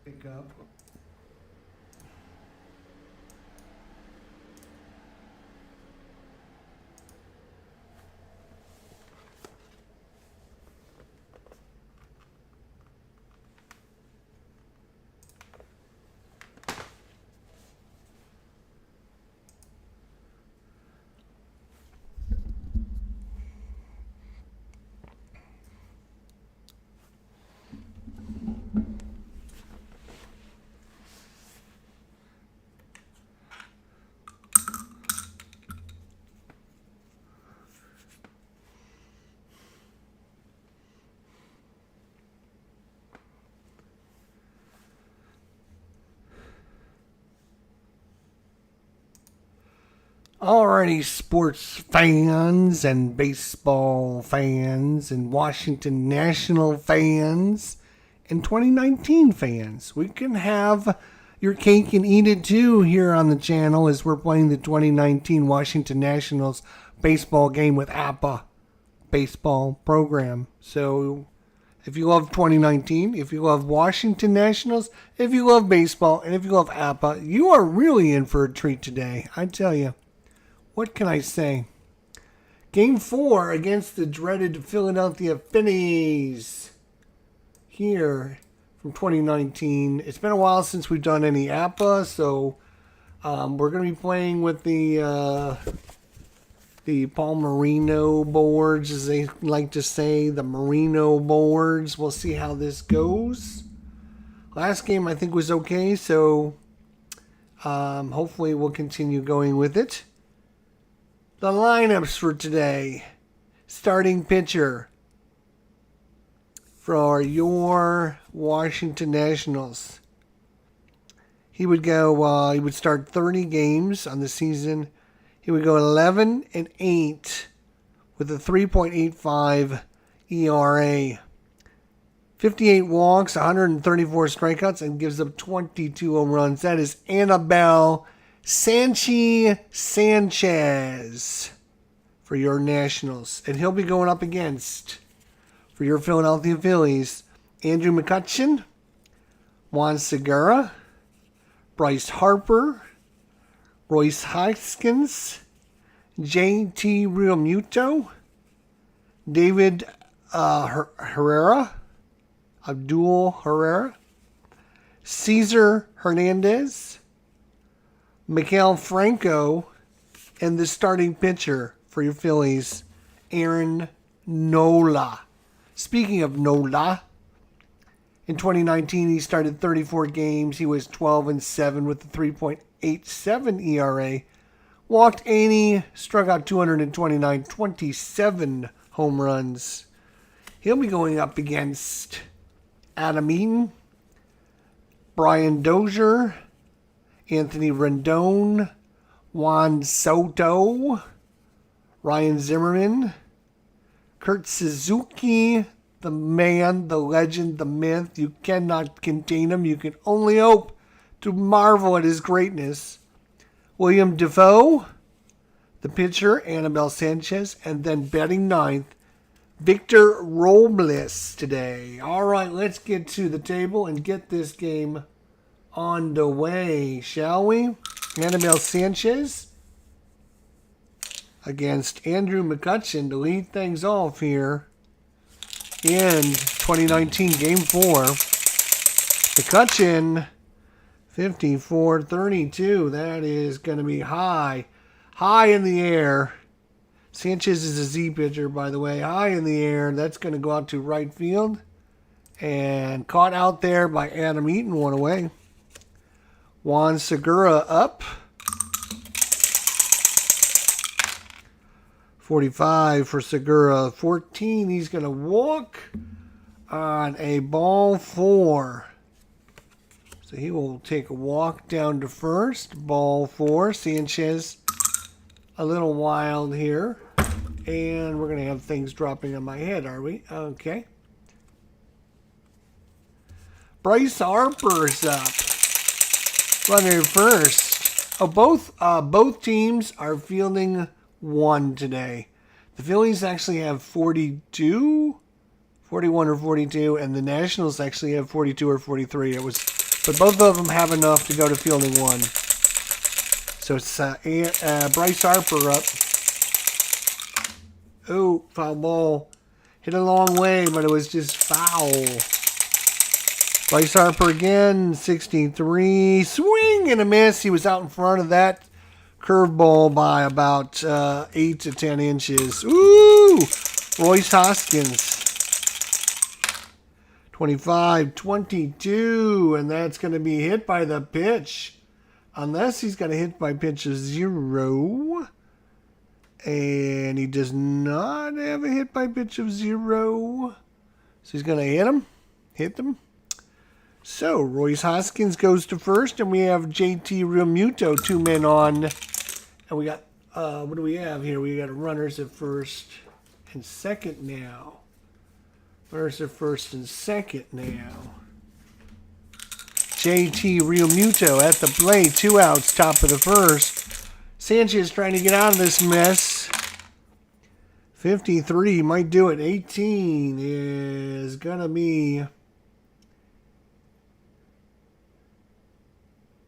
Pick up. Alrighty, sports fans and baseball fans and Washington National fans and 2019 fans. We can have your cake and eat it too here on the channel as we're playing the 2019 Washington Nationals baseball game with APBA baseball program. So if you love 2019, if you love Washington Nationals, if you love baseball, and if you love APBA, you are really in for a treat today. I tell you. What can I say? Game 4 against the dreaded Philadelphia Phillies here from 2019. It's been a while since we've done any APBA, so we're going to be playing with the Palmerino boards, as they like to say, the Merino boards. We'll see how this goes. Last game I think was okay, so hopefully we'll continue going with it. The lineups for today. Starting pitcher for your Washington Nationals. He would start 30 games on the season. He would go 11-8 with a 3.85 ERA. 58 walks, 134 strikeouts, and gives up 22 home runs. That is Anibal Sanchez for your Nationals. And he'll be going up against, for your Philadelphia Phillies, Andrew McCutchen, Juan Segura, Bryce Harper, Royce Hoskins, J.T. Realmuto, David Herrera, Abdul Herrera, Cesar Hernandez, Miguel Franco, and the starting pitcher for your Phillies, Aaron Nola. Speaking of Nola, in 2019 he started 34 games. He was 12-7 with a 3.87 ERA. Walked 80, struck out 229, 27 home runs. He'll be going up against Adam Eaton, Brian Dozier, Anthony Rendon, Juan Soto, Ryan Zimmerman, Kurt Suzuki, the man, the legend, the myth. You cannot contain him. You can only hope to marvel at his greatness. William Defoe, the pitcher, Anibal Sanchez, and then batting ninth, Victor Robles today. All right, let's get to the table and get this game on the way, shall we? Anibal Sanchez against Andrew McCutchen to lead things off here in 2019 Game 4. McCutchen, 54-32. That is going to be high in the air. Sanchez is a Z pitcher, by the way. High in the air. That's going to go out to right field. And caught out there by Adam Eaton, one away. Juan Segura up. 45 for Segura. 14. He's going to walk on a ball 4. So he will take a walk down to first. Ball 4. Sanchez a little wild here. And we're going to have things dropping on my head, are we? Okay. Bryce Harper's up. Runner first. Oh, both teams are fielding one today. The Phillies actually have 41 or 42, and the Nationals actually have 42 or 43. It was But both of them have enough to go to fielding one. So it's Bryce Harper up. Oh, foul ball. Hit a long way, but it was just foul. Bryce Harper again, 63. Swing and a miss. He was out in front of that curveball by about 8 to 10 inches. Ooh! Royce Hoskins. 25-22. And that's going to be hit by the pitch. Unless he's got a hit by pitch of 0. And he does not have a hit by pitch of 0. So he's going to hit them. So Royce Hoskins goes to first, and we have JT Realmuto, 2 men on. And we got, what do we have here? We got runners at first and second now. Runners at first and second now. JT Realmuto at the plate, 2 outs, top of the first. Sanchez trying to get out of this mess. 53 might do it. 18 is going to be...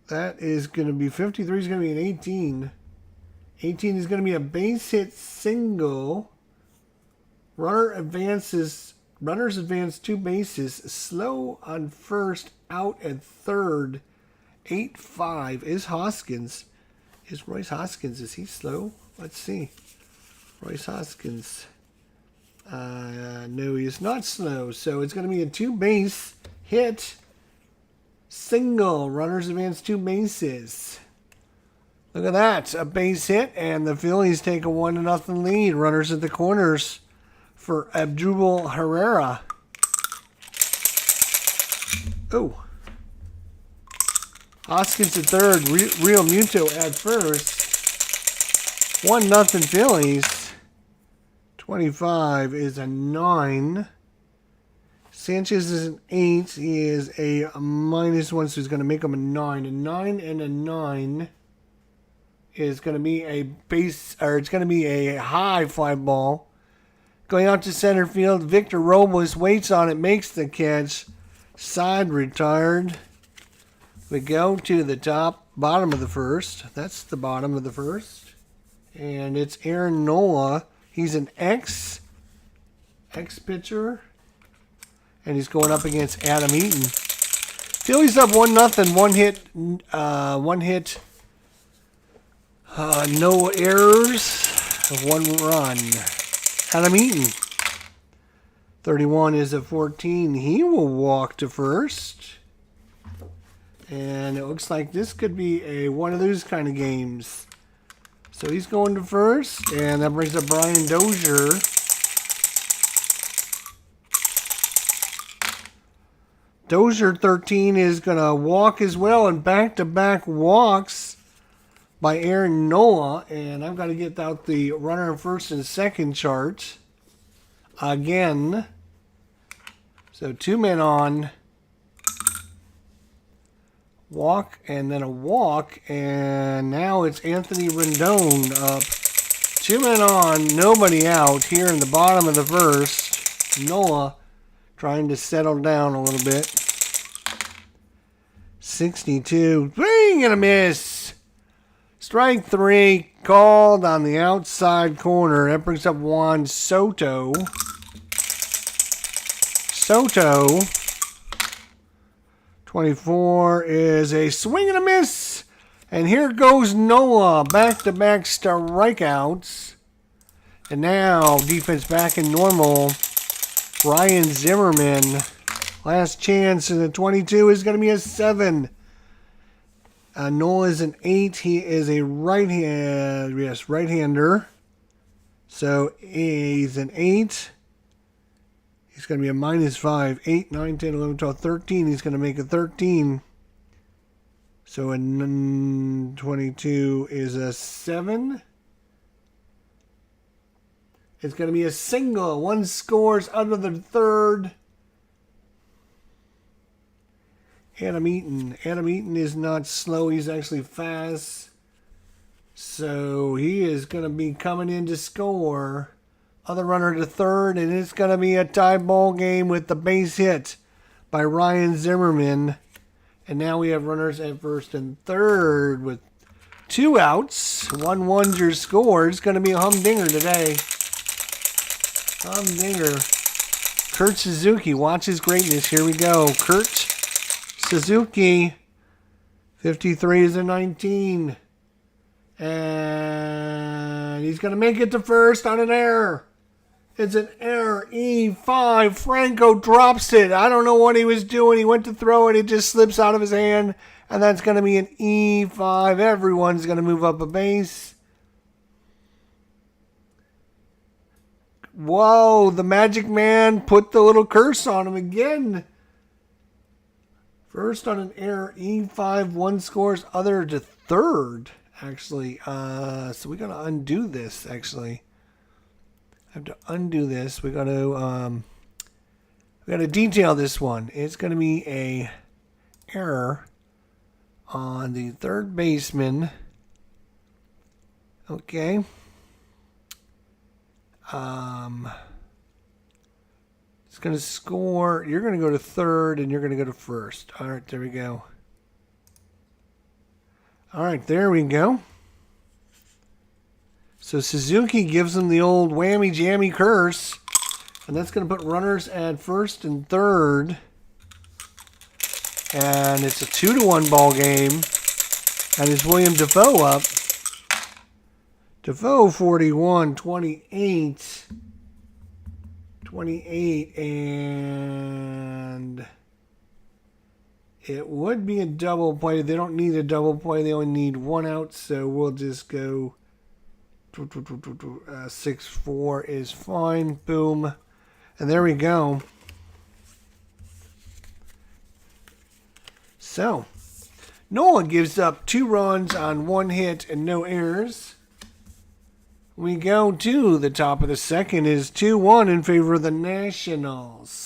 That is going to be 53 is going to be an 18. 18 is going to be a base hit single. Runners advance 2 bases. Slow on first, out at third. 8-5 is Hoskins. Is Royce Hoskins, is he slow? Let's see. Royce Hoskins. No, he is not slow. So it's going to be a 2-base hit. Single. Runners advance 2 bases. Look at that. A base hit, and the Phillies take a 1-0 lead. Runners at the corners for Abdul Herrera. Oh. Hoskins at third. Realmuto at first. 1-0 Phillies. 25 is a 9. Sanchez is an 8. He is a -1, so he's going to make him a 9. A 9 and a 9 is going to be a base, or it's going to be a high fly ball. Going out to center field, Victor Robles waits on it, makes the catch. Side retired. We go to the bottom of the first. That's the bottom of the first. And it's Aaron Nola. He's an ex-pitcher. And he's going up against Adam Eaton. Phillies up 1-0. One hit. No errors. 1 run. Adam Eaton. 31 is a 14. He will walk to first. And it looks like this could be one of those kind of games. So he's going to first. And that brings up Brian Dozier. Dozier 13 is going to walk as well, and back-to-back walks by Aaron Nola. And I've got to get out the runner in first and second chart again. So 2 men on. Walk and then a walk. And now it's Anthony Rendon up. 2 men on, nobody out here in the bottom of the first. Nola trying to settle down a little bit. 62. Swing and a miss. Strike 3 called on the outside corner. That brings up Juan Soto. 24 is a swing and a miss. And here goes Nola. Back-to-back strikeouts. And now defense back in normal. Ryan Zimmerman, last chance, and the 22 is going to be a 7. Nola is an 8. He is a right-hander. So he's an 8. He's going to be a -5. 8, 9, 10, 11, 12, 13. He's going to make a 13. So a 22 is a 7. It's going to be a single. 1 scores under the third. Adam Eaton. Adam Eaton is not slow. He's actually fast. So he is going to be coming in to score. Other runner to third. And it's going to be a tie ball game with the base hit by Ryan Zimmerman. And now we have runners at first and third with 2 outs. 1-1's your score. It's going to be a humdinger today. Humdinger. Kurt Suzuki, watch his greatness. Here we go. Kurt Suzuki, 53 is a 19. And he's going to make it to first on an error. It's an error. E5. Franco drops it. I don't know what he was doing. He went to throw it. It just slips out of his hand. And that's going to be an E5. Everyone's going to move up a base. Whoa, the Magic Man put the little curse on him again. First on an error, E5, 1 scores other to third, actually. So we got to undo this, actually. I have to undo this. We got to detail this one. It's going to be a error on the third baseman. Okay. It's going to score. You're going to go to third, and you're going to go to first. All right, there we go. All right, there we go. So Suzuki gives him the old whammy jammy curse, and that's going to put runners at first and third. And it's a 2-1 ball game. And it's William Defoe up. Defoe 41, 28. 28, and it would be a double play. They don't need a double play. They only need 1 out, so we'll just go 6-4 is fine. Boom. And there we go. So, Nola gives up 2 runs on 1 hit and no errors. We go to the top of the second is 2-1 in favor of the Nationals.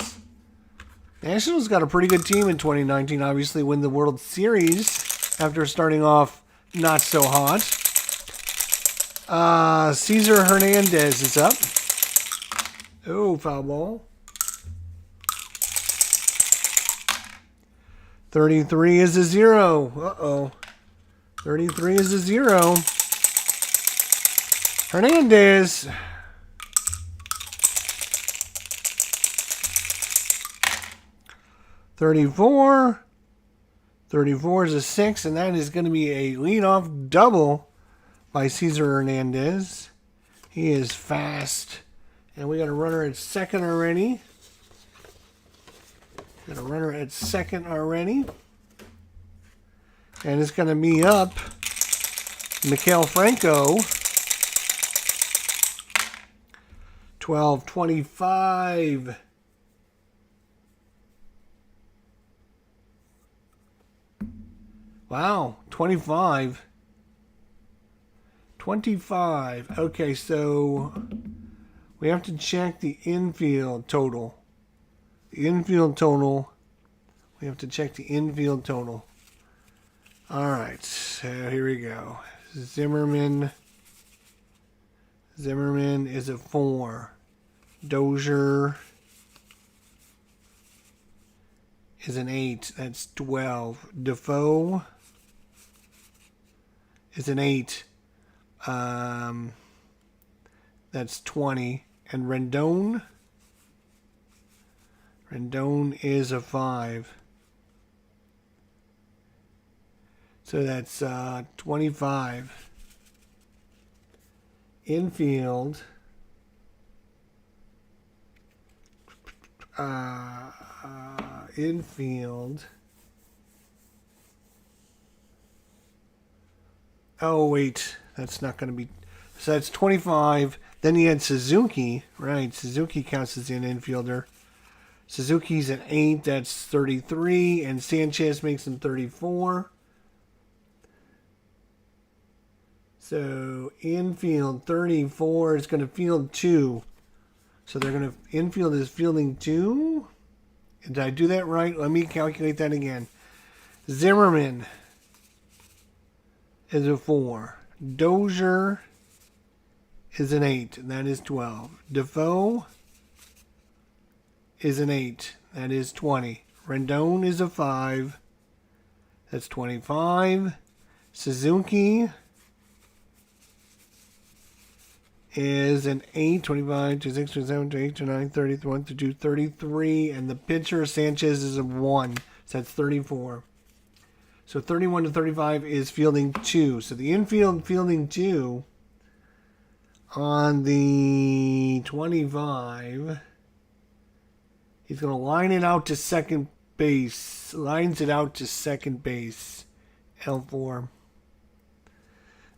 Nationals got a pretty good team in 2019. Obviously win the World Series after starting off not so hot. Cesar Hernandez is up. Oh, foul ball. 33 is a 0. Uh-oh. 33 is a 0. Hernandez. $34. 34 is a 6, and that is going to be a leadoff double by Cesar Hernandez. He is fast. And we got a runner at second already. Got a runner at second already. And it's going to be up Maikel Franco. 12-25. Wow, 25. 25. Okay, so we have to check the infield total. The infield total. We have to check the infield total. All right, so here we go. Zimmerman is a 4. Dozier is an 8. That's 12. Defoe is an 8. That's 20. And Rendon is a 5. So that's 25. Infield. Infield. Oh, wait. That's not going to be... So that's 25. Then you had Suzuki. Right. Suzuki counts as an infielder. Suzuki's an 8. That's 33. And Sanchez makes him 34. So infield 34 is going to field 2. So they're going to... Infield is fielding 2. Did I do that right? Let me calculate that again. Zimmerman is a 4. Dozier is an 8. And that is 12. Defoe is an 8. That is 20. Rendon is a 5. That's 25. Suzuki is an 8, 25, 26, 27, 28, 29, 30, 31, 32, 33. And the pitcher, Sanchez, is a 1. So that's 34. So 31 to 35 is fielding 2. So the infield fielding 2 on the 25. He's going to line it out to second base. Lines it out to second base. L4.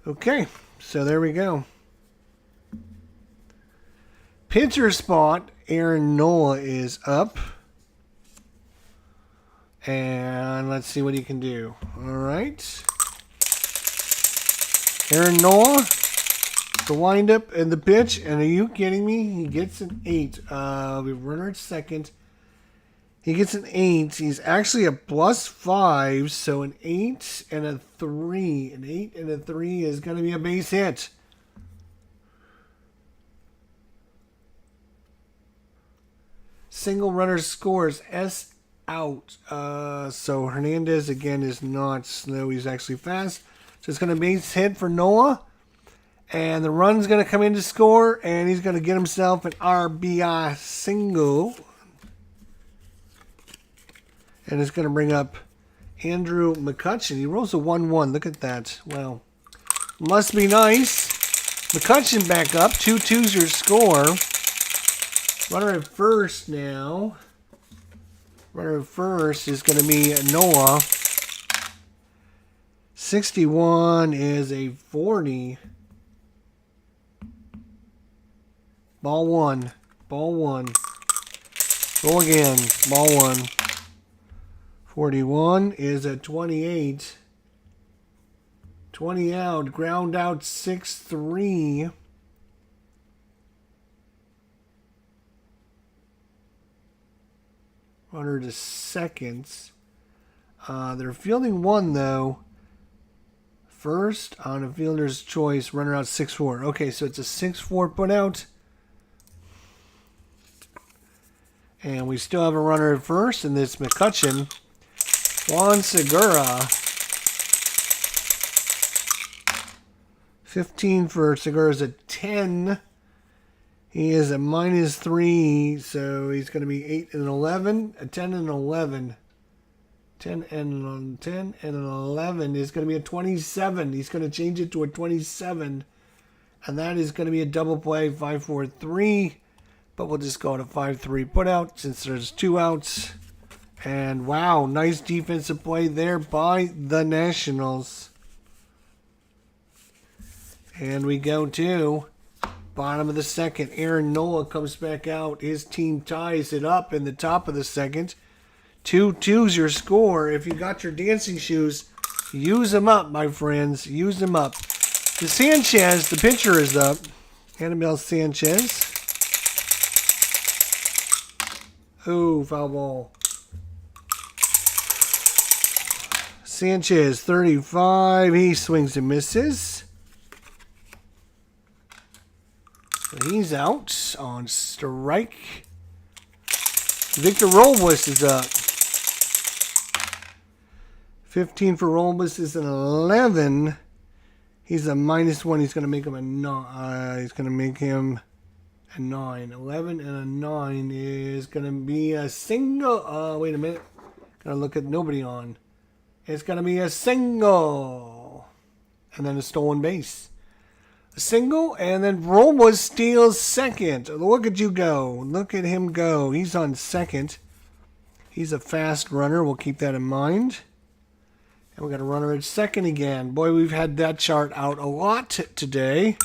Okay, so there we go. Pitcher spot, Aaron Nola is up. And let's see what he can do. All right. Aaron Nola, the windup and the pitch. And are you kidding me? He gets an 8. We runner at second. He gets an 8. He's actually a +5. So an 8 and a 3. An 8 and a 3 is going to be a base hit. Single runner scores. S out. So Hernandez again is not slow. He's actually fast. So it's going to be base hit for Noah. And the run's going to come in to score. And he's going to get himself an RBI single. And it's going to bring up Andrew McCutchen. He rolls a 1-1. Look at that. Wow. Must be nice. McCutchen back up. 2-2's your score. Runner at first now. Runner at first is going to be Noah. 61 is a 40. Ball 1. Ball 1. Roll again. Ball 1. 41 is a 28. 20 out. Ground out 6-3. Runner to seconds. They're fielding 1 though. First on a fielder's choice. Runner out 6-4. Okay, so it's a 6-4 put out. And we still have a runner at first, and this McCutchen. Juan Segura. 15 for Segura's a 10. He is a -3, so he's going to be 8 and 11. A 10 and 11. 10 and 11 is going to be a 27. He's going to change it to a 27. And that is going to be a double play, 5-4-3. But we'll just go to 5-3 put out since there's 2 outs. And wow, nice defensive play there by the Nationals. And we go to bottom of the second. Aaron Nola comes back out. His team ties it up in the top of the second. 2-2's your score. If you got your dancing shoes, use them up, my friends. Use them up. The Sanchez, the pitcher, is up. Anibal Sanchez. Oh, foul ball. Sanchez, 35. He swings and misses. He's out on strike. Victor Robles is up. 15 for Robles is an 11. He's a -1. He's going to make him a 9. He's going to make him a 9. 11 and a 9 is going to be a single. Wait a minute. Gotta look at nobody on. It's going to be a single. And then a stolen base. A single, and then Robles steals second. Look at you go. Look at him go. He's on second. He's a fast runner. We'll keep that in mind. And we got a runner at second again. Boy, we've had that chart out a lot today.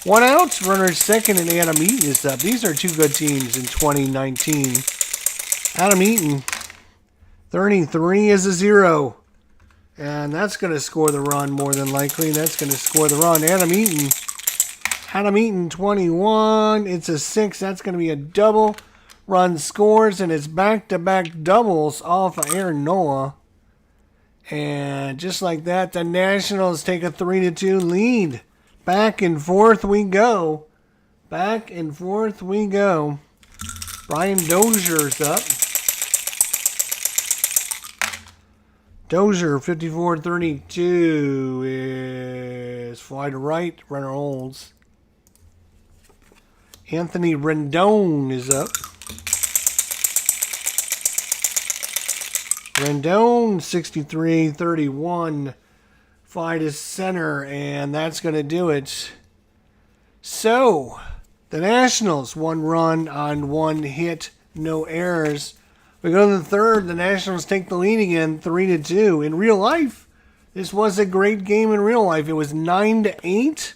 1 out. Runner at second, and Adam Eaton is up. These are 2 good teams in 2019. Adam Eaton, 33 is a 0. And that's going to score the run more than likely. That's going to score the run. Adam Eaton, 21. It's a 6. That's going to be a double. Run scores, and it's back-to-back doubles off of Aaron Nola. And just like that, the Nationals take a 3-2 lead. Back and forth we go. Back and forth we go. Brian Dozier's up. Dozier, 54-32 is fly to right. Runner holds. Anthony Rendon is up. Rendon, 63-31. Fly to center, and that's going to do it. So, the Nationals, 1 run on 1 hit, no errors. We go to the third. The Nationals take the lead again, 3-2. In real life, this was a great game in real life. It was 9-8.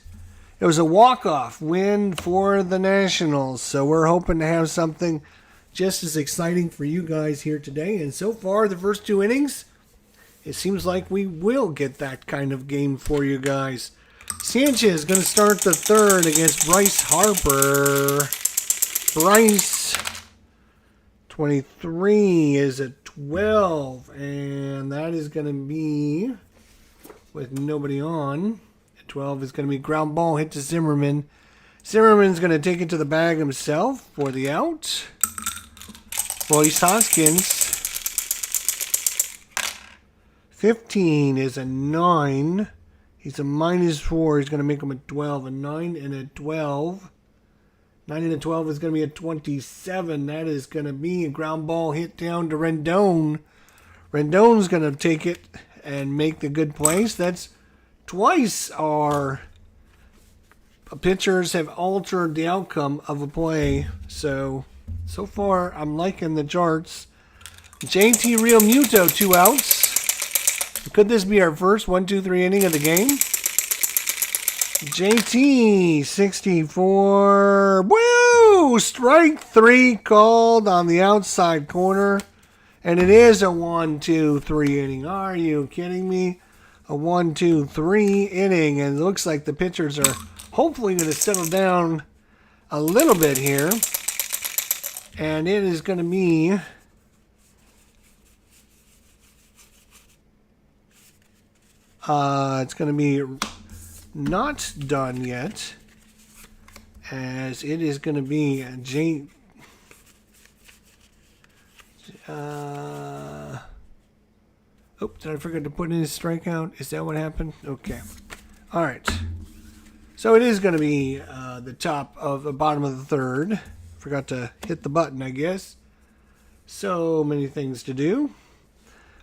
It was a walk-off win for the Nationals. So we're hoping to have something just as exciting for you guys here today. And so far, the first 2 innings, it seems like we will get that kind of game for you guys. Sanchez going to start the third against Bryce Harper. Bryce, 23 is a 12, and that is going to be with nobody on. 12 is going to be ground ball hit to Zimmerman. Zimmerman's going to take it to the bag himself for the out. Royce Hoskins, 15 is a 9. He's a -4. He's going to make him a 12. A 9 and a 12. 9 and a 12 is going to be a 27. That is going to be a ground ball hit down to Rendon. Rendon's going to take it and make the good place. That's twice our pitchers have altered the outcome of a play. So far, I'm liking the charts. JT Realmuto, 2 outs. Could this be our first 1-2-3 inning of the game? JT, 64. Woo! Strike 3 called on the outside corner. And it is a 1-2-3 inning. Are you kidding me? A 1-2-3 inning. And it looks like the pitchers are hopefully going to settle down a little bit here. And it is going to be it's going to be not done yet, as it is going to be did I forget to put in his strikeout? Is that what happened? Okay. All right. So it is going to be the top of the bottom of the third. Forgot to hit the button, I guess. So many things to do.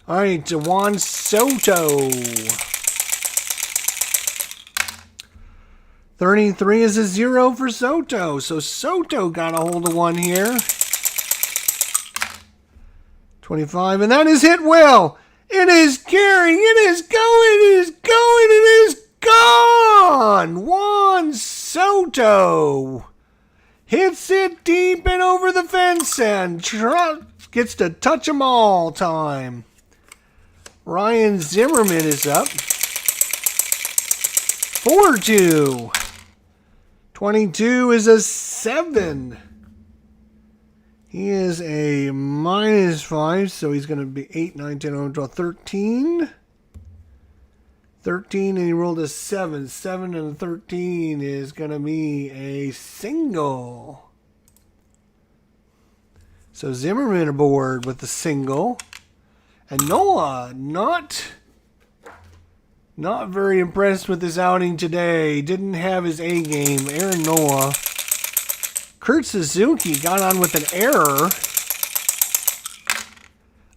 All right, Juan Soto. 33 is a 0 for Soto. So Soto got a hold of one here. 25, and that is hit well. It is carrying. It is going. It is going. It is gone. Juan Soto hits it deep and over the fence and gets to touch them all time. Ryan Zimmerman is up. 4-2. 22 is a 7. He is a -5, so he's going to be 8, 9, 10, 11, 12, 13. 13, and he rolled a 7. 7 and 13 is going to be a single. So Zimmerman aboard with the single. And Noah, not very impressed with his outing today. Didn't have his A game. Aaron Noah. Kurt Suzuki got on with an error.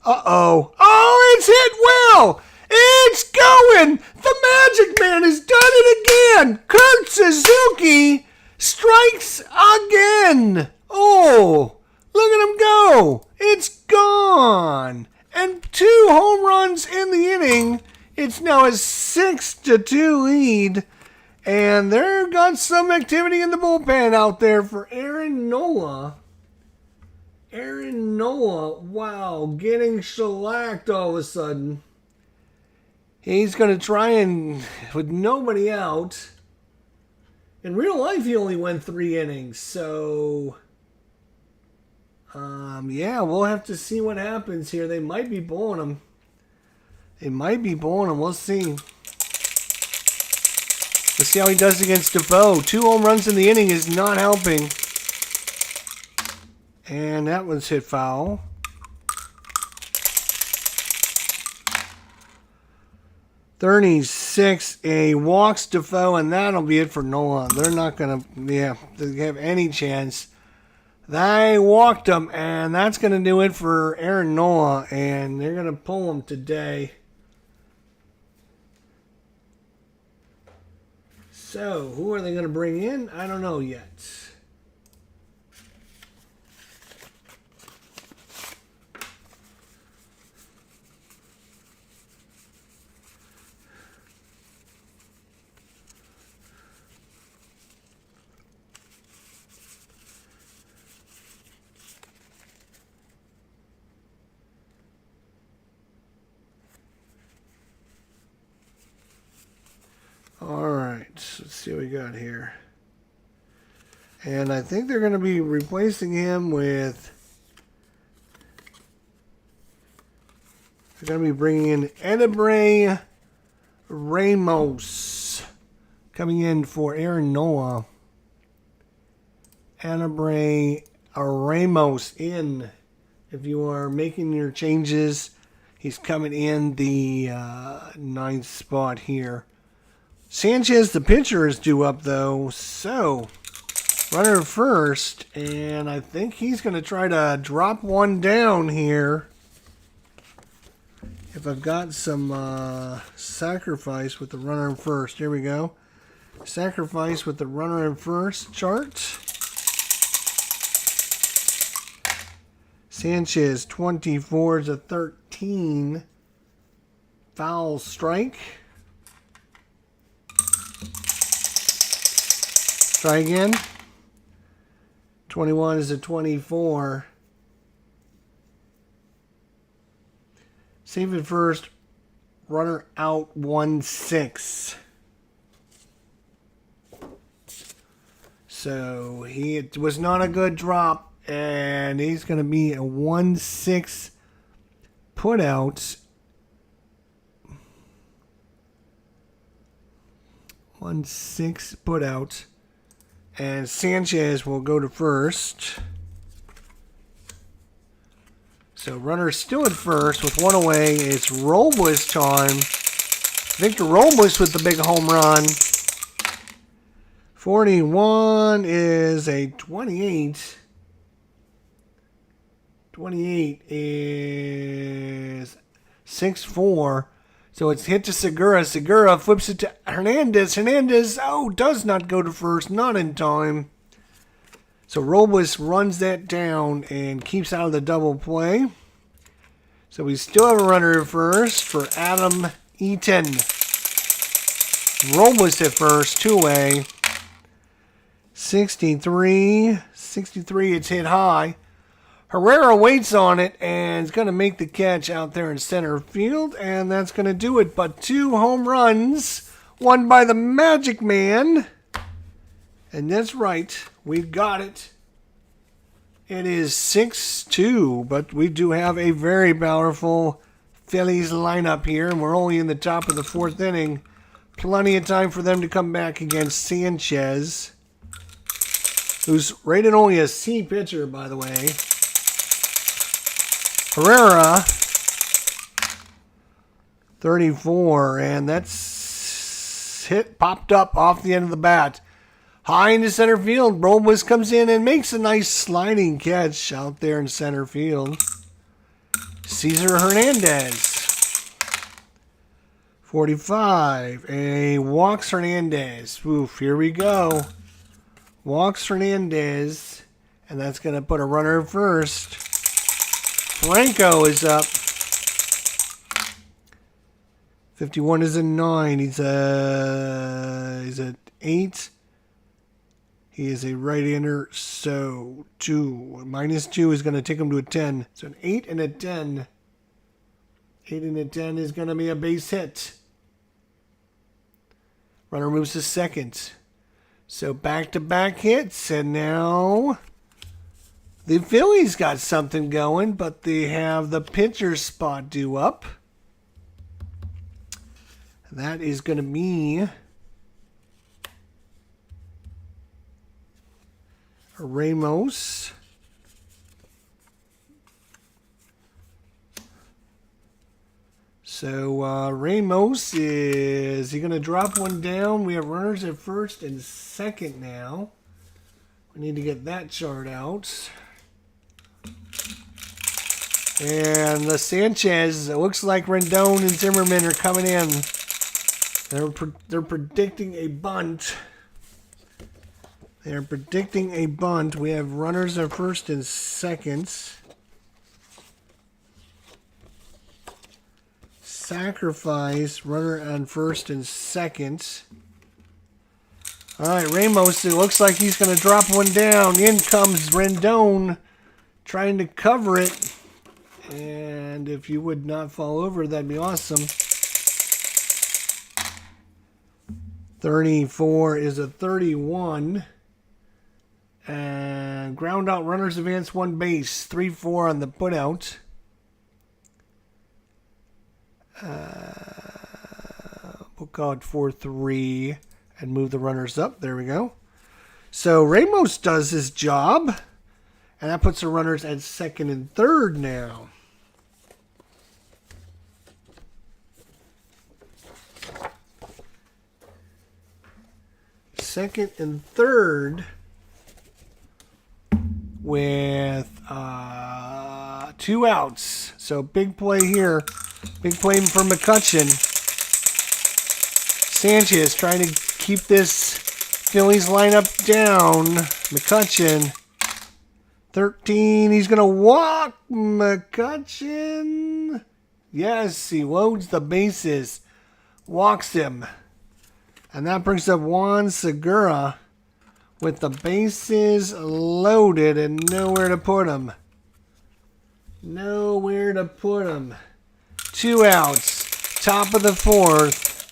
Uh-oh. Oh, it's hit well. It's going. The Magic Man has done it again. Kurt Suzuki strikes again. Oh, look at him go. It's gone. And 2 home runs in the inning. It's now a 6-2 lead. And there got some activity in the bullpen out there for Aaron Nola. Aaron Nola, wow, getting shellacked all of a sudden. He's going to try and, with nobody out. In real life, he only went 3 innings. So, yeah, we'll have to see what happens here. They might be bowling him. We'll see. Let's see how he does against Defoe. 2 home runs in the inning is not helping. And that one's hit foul. 36, a walks Defoe, and that'll be it for Noah. They're not going to have any chance. They walked him, and that's going to do it for Aaron Noah, and they're going to pull him today. So, who are they going to bring in? I don't know yet. All right, let's see what we got here. And I think they're going to be replacing him with... They're going to be bringing in APBA Ramos coming in for Aaron Noah. APBA Ramos in. If you are making your changes, he's coming in the ninth spot here. Sanchez, the pitcher, is due up, though. So, runner first. And I think he's going to try to drop one down here. If I've got some sacrifice with the runner in first. Here we go. Sacrifice with the runner in first chart. Sanchez, 24-13. Foul strike. Try again. 21-24. Save it first. Runner out 1-6. So it was not a good drop, and he's going to be a 1-6 put out. 1-6 put out. And Sanchez will go to first. So runner's still at first with one away. It's Robles time. Victor Robles with the big home run. 41 is a 28. 28 is 6-4. So it's hit to Segura. Segura flips it to Hernandez. Hernandez, does not go to first. Not in time. So Robles runs that down and keeps out of the double play. So we still have a runner at first for Adam Eaton. Robles at first, two away. 63, it's hit high. Herrera waits on it and is going to make the catch out there in center field, and that's going to do it. But 2 home runs, one by the Magic Man. And that's right, we've got it. It is 6-2, but we do have a very powerful Phillies lineup here, and we're only in the top of the 4th inning. Plenty of time for them to come back against Sanchez, who's rated only a C pitcher, by the way. Herrera, 34, and that's popped up off the end of the bat. High into center field, Robles comes in and makes a nice sliding catch out there in center field. Cesar Hernandez, 45, a walks Hernandez. Oof, here we go. Walks Hernandez, and that's going to put a runner first. Franco is up. 51 is a 9. He's at 8. He is a right-hander, so 2. -2 is going to take him to a 10. So an 8 and a 10. 8 and a 10 is going to be a base hit. Runner moves to second. So back-to-back hits, and now the Phillies got something going, but they have the pitcher spot due up. That is going to be Ramos. So Ramos, is he going to drop one down? We have runners at first and second now. We need to get that chart out. And the Sanchez, it looks like Rendon and Zimmerman are coming in. They're predicting a bunt. They're predicting a bunt. We have runners at first and second. Sacrifice, runner on first and second. All right, Ramos, it looks like he's going to drop one down. In comes Rendon trying to cover it. And if you would not fall over, that'd be awesome. 34 is a 31. And ground out, runners advance one base. 3-4 on the putout. We'll call it 4-3 and move the runners up. There we go. So Ramos does his job. And that puts the runners at second and third now. Second and third with 2 outs. So big play here. Big play for McCutcheon. Sanchez trying to keep this Phillies lineup down. McCutcheon. 13. He's going to walk McCutcheon. Yes, he loads the bases. Walks him. And that brings up Juan Segura with the bases loaded and nowhere to put him. Nowhere to put him. 2 outs. Top of the 4th.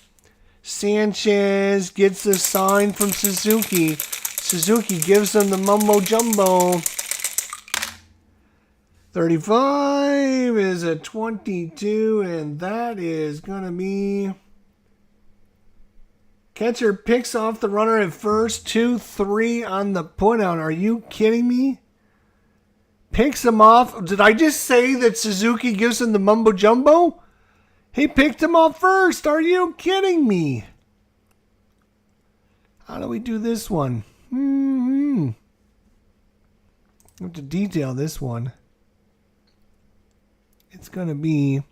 Sanchez gets a sign from Suzuki. Suzuki gives him the mumbo jumbo. 35 is a 22, and that is going to be... Catcher picks off the runner at first. 2-3 on the putout. Are you kidding me? Picks him off. Did I just say that Suzuki gives him the mumbo jumbo? He picked him off first. Are you kidding me? How do we do this one? I have to detail this one. It's going to be...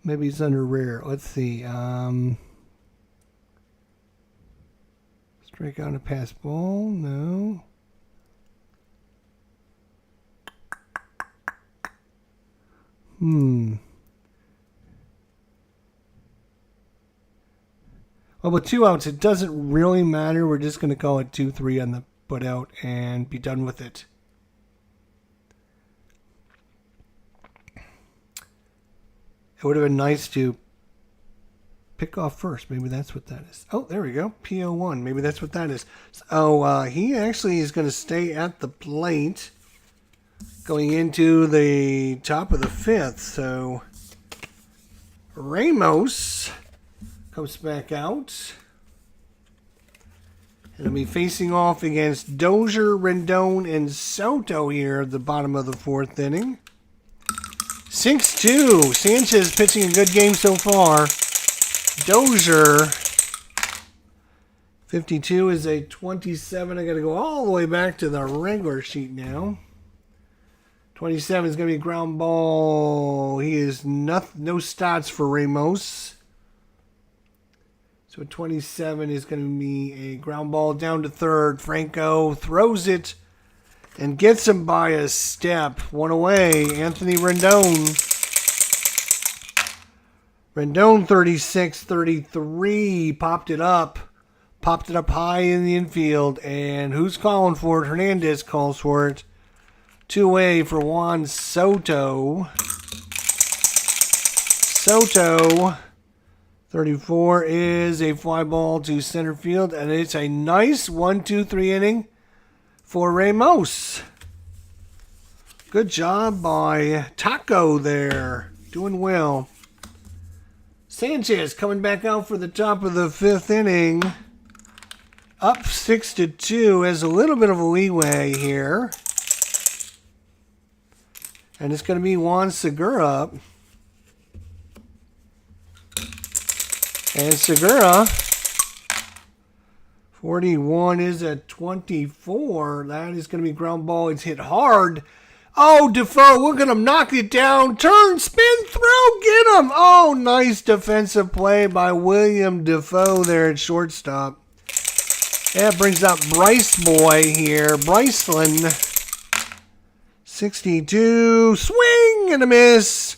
Maybe it's under rare. Let's see. Strike out a pass ball. No. Well, with 2 outs, it doesn't really matter. We're just going to call it 2-3 on the putout and be done with it. It would have been nice to pick off first. Maybe that's what that is. Oh, there we go. PO1. Maybe that's what that is. Oh, he actually is going to stay at the plate going into the top of the 5th. So Ramos comes back out. And he'll be facing off against Dozier, Rendon, and Soto here at the bottom of the 4th inning. 6-2. Sanchez pitching a good game so far. Dozier. 52 is a 27. I got to go all the way back to the regular sheet now. 27 is going to be a ground ball. He is no stats for Ramos. So 27 is going to be a ground ball down to third. Franco throws it and gets him by a step. One away. Anthony Rendon. Rendon 36-33. Popped it up. Popped it up high in the infield. And who's calling for it? Hernandez calls for it. 2 away for Juan Soto. Soto. 34 is a fly ball to center field, and it's a nice 1-2-3 inning for Ramos. Good job by Taco there. Doing well. Sanchez coming back out for the top of the 5th inning. Up 6-2, has a little bit of a leeway here. And it's going to be Juan Segura up. And Segura, 41 is at 24. That is going to be ground ball. It's hit hard. Oh, Defoe, look at him, knock it down, turn, spin, throw, get him. Oh, nice defensive play by William Defoe there at shortstop. That brings up Bryce Boy here. Bryceland, 62, swing and a miss.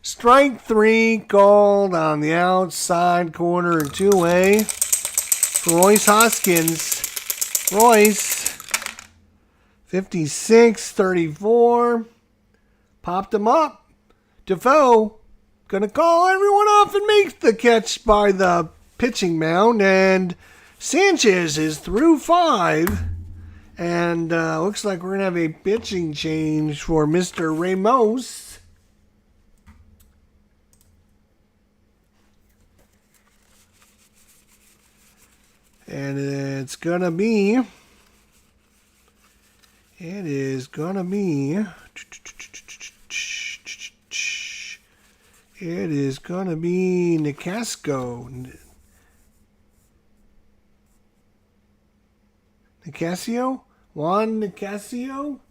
Strike 3 called on the outside corner and 2-way for Royce Hoskins. Royce, 56-34. Popped him up. Defoe going to call everyone off and make the catch by the pitching mound. And Sanchez is through 5. And looks like we're going to have a pitching change for Mr. Ramos. And it's going to be... It is going to be... It is going to be Nicasio. Nicasio? Juan Nicasio?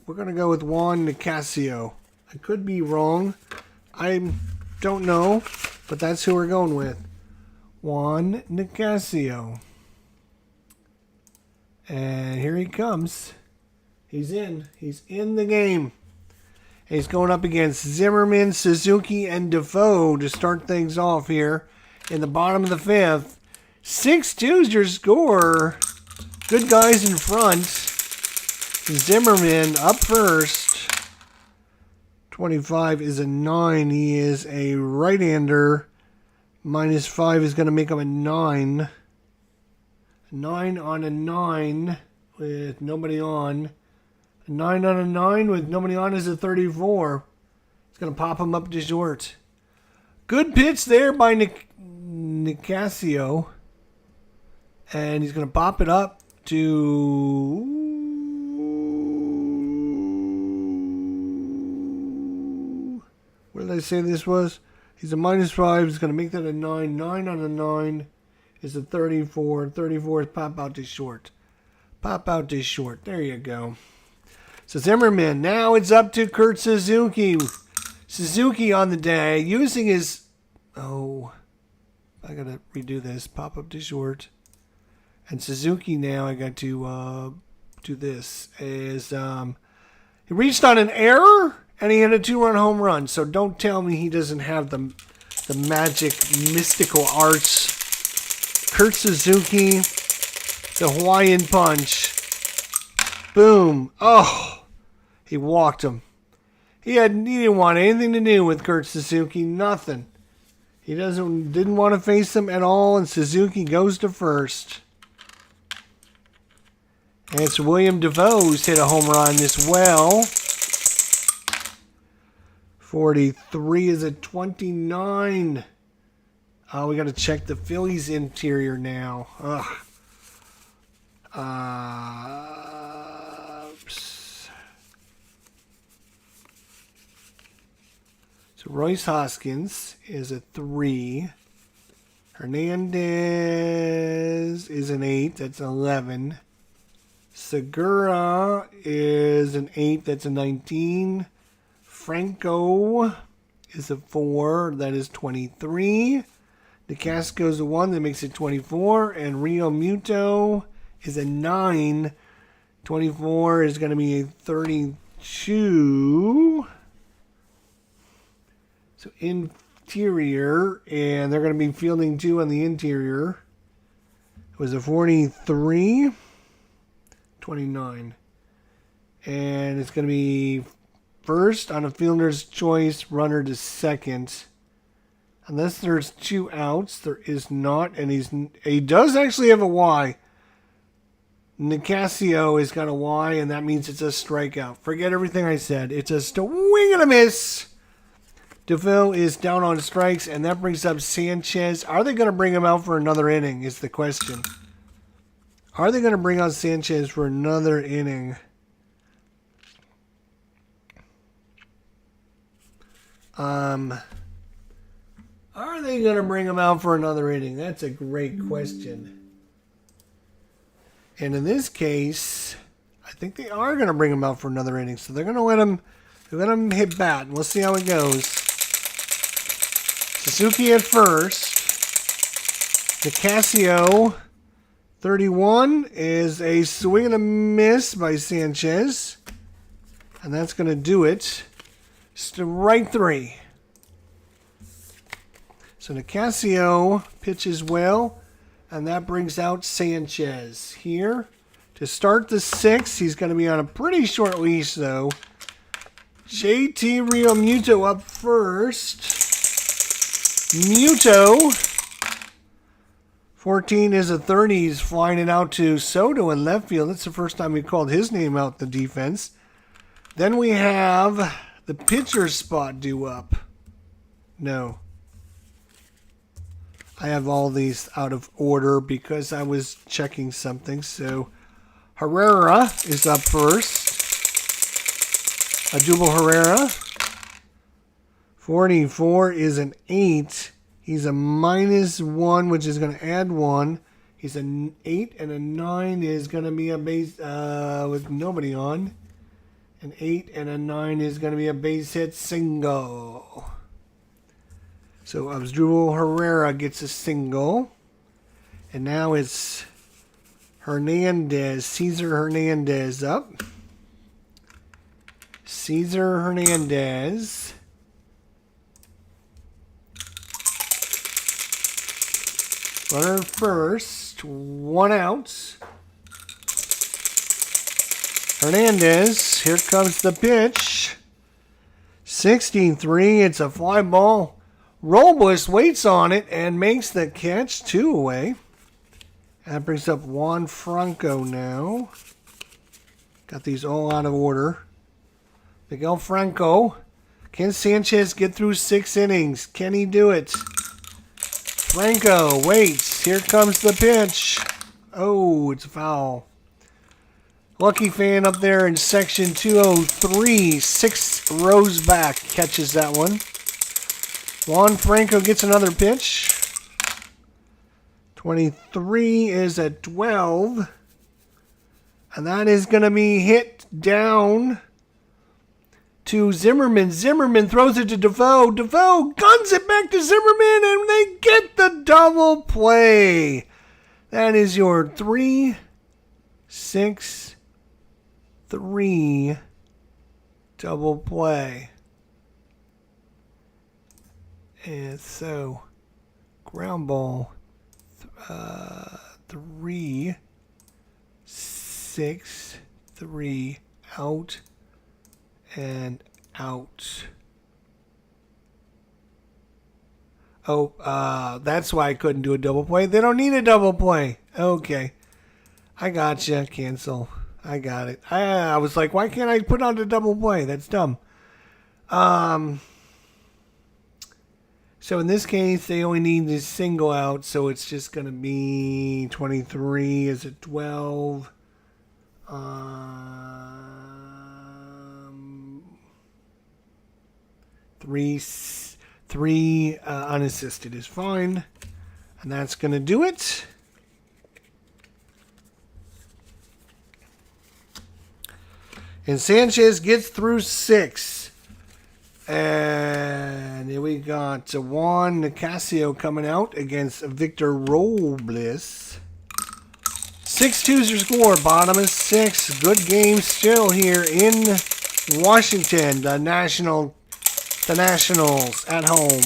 We're going to go with Juan Nicasio. I could be wrong. I don't know, but that's who we're going with. Juan Nicasio. And here he comes. He's in. He's in the game. He's going up against Zimmerman, Suzuki, and Defoe to start things off here in the bottom of the 5th. 6-2 is your score. Good guys in front. Zimmerman up first. 25 is a 9. He is a right-hander. -5 is going to make him a 9. 9 on a 9 with nobody on. A 9 on a 9 with nobody on is a 34. It's going to pop him up to short. Good pitch there by Nicasio. And he's going to pop it up to... What did I say this was? He's a -5. He's going to make that a 9. 9 on a 9 is a 34. 34 is pop out to short. Pop out to short. There you go. So Zimmerman. Now it's up to Kurt Suzuki. Suzuki on the day using his... Oh, I got to redo this. Pop up to short. And Suzuki now, I got to do this. Is he reached on an error and he hit a 2-run home run. So don't tell me he doesn't have the magic mystical arts. Kurt Suzuki, the Hawaiian punch. Boom. Oh, he walked him. He didn't want anything to do with Kurt Suzuki. Nothing. He didn't want to face him at all. And Suzuki goes to first. And it's William Defoe who's hit a home run as well. 43 is a 29. Oh, we got to check the Phillies interior now. Ugh. So Royce Hoskins is a 3. Hernandez is an 8. That's 11. Segura is an 8. That's a 19. Franco is a 4. That is 23. Nicasio is a 1. That makes it 24. And Rio Muto is a 9. 24 is going to be a 32. So interior. And they're going to be fielding 2 on the interior. It was a 43. 29. And it's going to be first on a fielder's choice, runner to second. Unless there's 2 outs, there is not. And he does actually have a Y. Nicasio has got a Y, and that means it's a strikeout. Forget everything I said. It's just a wing and a miss. DeVoe is down on strikes, and that brings up Sanchez. Are they going to bring him out for another inning is the question. Are they going to bring out Sanchez for another inning? Are they going to bring him out for another inning? That's a great question. And in this case, I think they are going to bring him out for another inning. So they're going to let him hit bat. And we'll see how it goes. Suzuki at first. Nicasio, 31, is a swing and a miss by Sanchez. And that's going to do it. Strike 3. So Nicasio pitches well. And that brings out Sanchez here. To start the 6th, he's going to be on a pretty short leash, though. JT Realmuto up first. Muto, 14 is a 30. He's flying it out to Soto in left field. That's the first time we called his name out in the defense. Then we have the pitcher spot due up. No. I have all these out of order because I was checking something. So Herrera is up first. Adubel Herrera. 44 is an 8. He's a -1, which is going to add 1. He's an 8, and a 9 is going to be a base with nobody on. An 8 and a 9 is going to be a base hit single. So Adubel Herrera gets a single. And now it's Hernandez, Cesar Hernandez up. Cesar Hernandez. Runner first, 1 out. Hernandez, here comes the pitch. 63, it's a fly ball. Robles waits on it and makes the catch, 2 away. That brings up Juan Franco now. Got these all out of order. Miguel Franco. Can Sanchez get through 6 innings? Can he do it? Franco waits. Here comes the pitch. Oh, it's a foul. Lucky fan up there in section 203, 6 rows back, catches that one. Juan Franco gets another pitch. 23 is a 12. And that is going to be hit down to Zimmerman. Zimmerman throws it to DeVoe. DeVoe guns it back to Zimmerman, and they get the double play. That is your 3-6-3 double play. And so, ground ball, 3-6-3 out. And out. Oh, that's why I couldn't do a double play. They don't need a double play. Okay. I gotcha. Cancel. I got it. I was like, why can't I put on a double play? That's dumb. So in this case, they only need this single out, so it's just going to be 23 is a 12. 3 unassisted is fine. And that's going to do it. And Sanchez gets through 6. And here we got Juan Nicasio coming out against Victor Robles. 6-2's your score. Bottom of 6. Good game still here in Washington. The Nationals at home.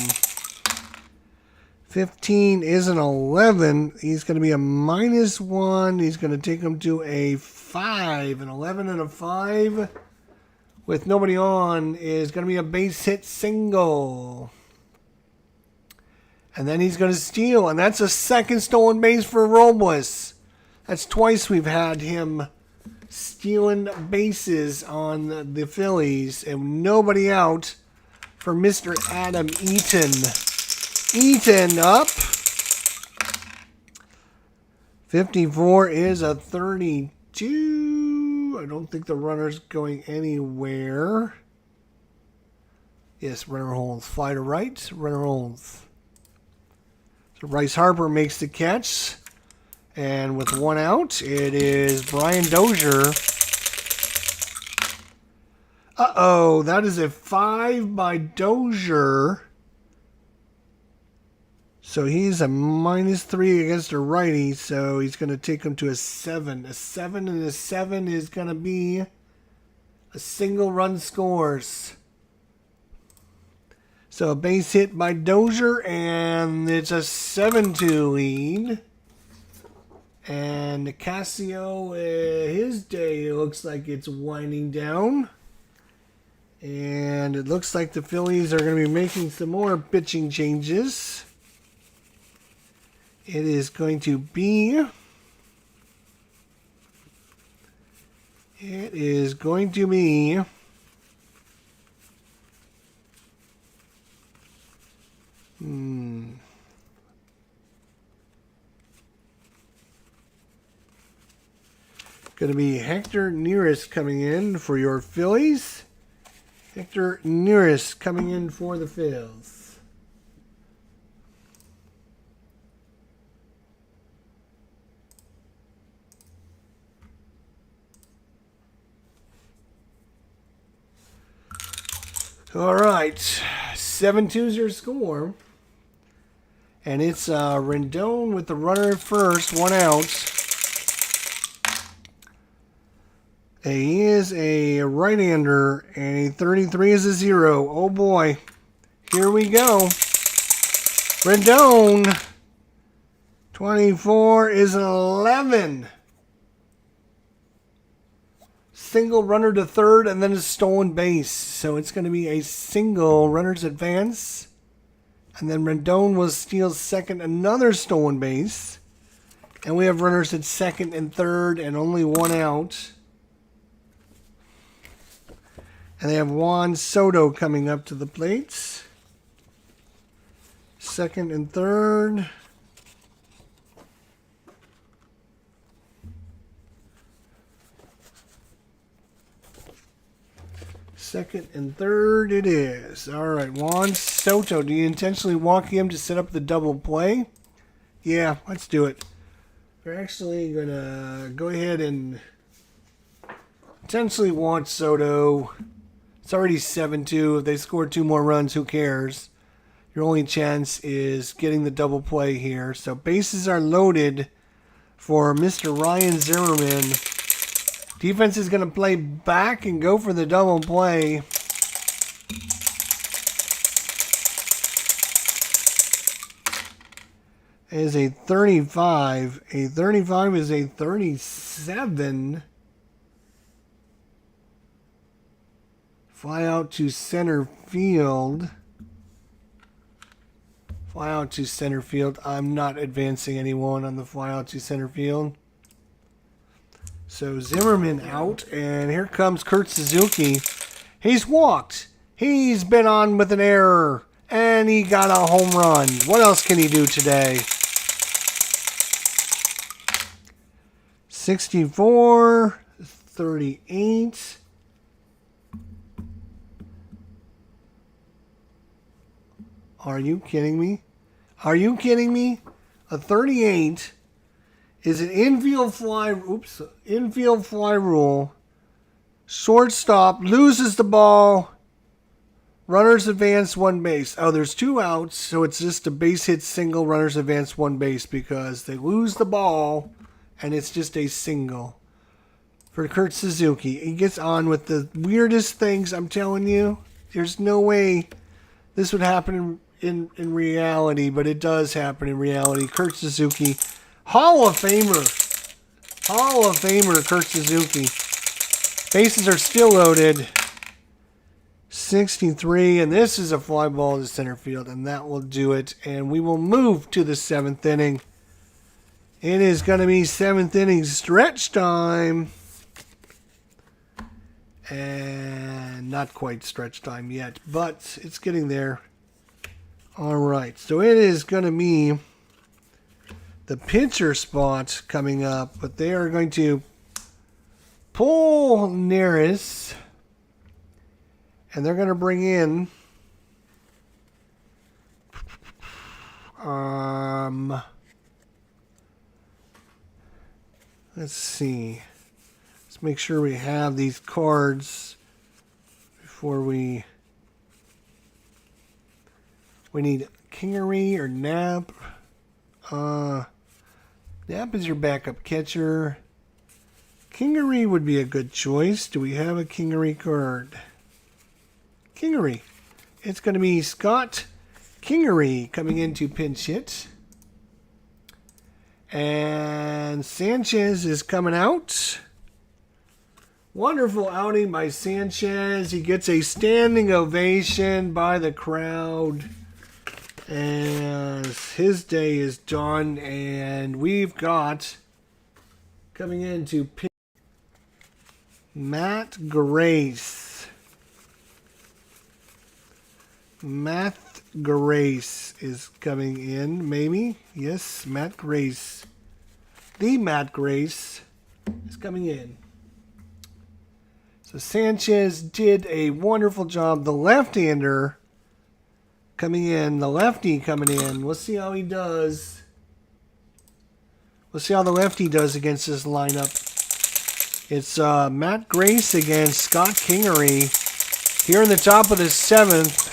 15 is an 11. He's going to be a -1. He's going to take him to a 5. An 11 and a 5 with nobody on is going to be a base hit single. And then he's going to steal. And that's a second stolen base for Robles. That's twice we've had him stealing bases on the Phillies and nobody out. for Mr. Adam Eaton. Eaton up. 54 is a 32. I don't think the runner's going anywhere. Yes, runner holds. Fly to right. Runner holds. So Bryce Harper makes the catch. And with one out, it is Brian Dozier. Uh-oh, that is a 5 by Dozier. So he's a -3 against a righty, so he's going to take him to a 7. A 7 and a 7 is going to be a single run scores. So a base hit by Dozier, and it's a 7-2 lead. And Nicasio, his day looks like it's winding down. And it looks like the Phillies are going to be making some more pitching changes. It is going to be... Going to be Hector Nearest coming in for your Phillies. Hector Nearest coming in for the Phils. All right, 7-2's your score. And it's Rendon with the runner at first, one out. He is a right-hander, and a 33 is a 0. Oh boy, here we go. Rendon, 24 is an 11. Single runner to third, and then a stolen base. So it's going to be a single runner's advance. And then Rendon will steal second, another stolen base. And we have runners at second and third, and only one out. And they have Juan Soto coming up to the plates. Second and third. Second and third it is. All right, Juan Soto. Do you intentionally walk him to set up the double play? Yeah, let's do it. We're actually going to go ahead and intentionally want Soto. It's already 7-2. If they score 2 more runs, who cares? Your only chance is getting the double play here. So bases are loaded for Mr. Ryan Zimmerman. Defense is going to play back and go for the double play. It is a 35. A 35 is a 37. Fly out to center field. Fly out to center field. I'm not advancing anyone on the fly out to center field. So Zimmerman out, and here comes Kurt Suzuki. He's walked. He's been on with an error, and he got a home run. What else can he do today? 64, 38. Are you kidding me? Are you kidding me? A 38 is an infield fly. Oops, infield fly rule. Shortstop loses the ball. Runners advance one base. Oh, there's 2 outs, so it's just a base hit single. Runners advance one base because they lose the ball, and it's just a single for Kurt Suzuki. He gets on with the weirdest things. I'm telling you, there's no way this would happen in reality, but it does happen in reality. Kurt Suzuki, Hall of Famer. Hall of Famer, Kurt Suzuki. Bases are still loaded. 63, and this is a fly ball to center field, and that will do it. And we will move to the 7th inning. It is going to be 7th inning stretch time. And not quite stretch time yet, but it's getting there. All right, so it is going to be the pitcher spot coming up, but they are going to pull Neris, and they're going to bring in let's see. Let's make sure we have these cards before we need Kingery or Knapp. Knapp is your backup catcher. Kingery would be a good choice. Do we have a Kingery card? Kingery. It's going to be Scott Kingery coming in to pinch hit. And Sanchez is coming out. Wonderful outing by Sanchez. He gets a standing ovation by the crowd as his day is done. And we've got coming in to pinch Matt Grace. Matt Grace is coming in, maybe. Yes, Matt Grace. The Matt Grace is coming in. So Sanchez did a wonderful job. The left-hander coming in. The lefty coming in. We'll see how he does. We'll see how the lefty does against this lineup. It's Matt Grace against Scott Kingery. Here in the top of the 7th.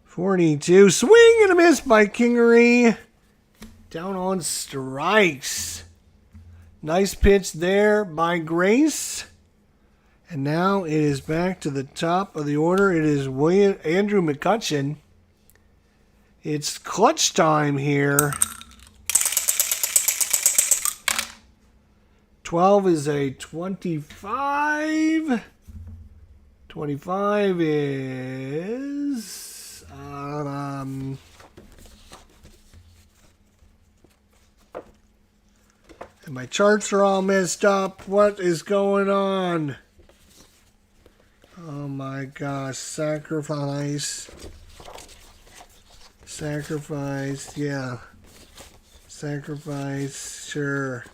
42. Swing and a miss by Kingery. Down on strikes. Nice pitch there by Grace. And now it is back to the top of the order. It is Andrew McCutcheon. It's clutch time here. 12 is a 25. 25 is... and my charts are all messed up. What is going on? Oh my gosh. Sacrifice. Sacrifice. Yeah. Sacrifice. Sure.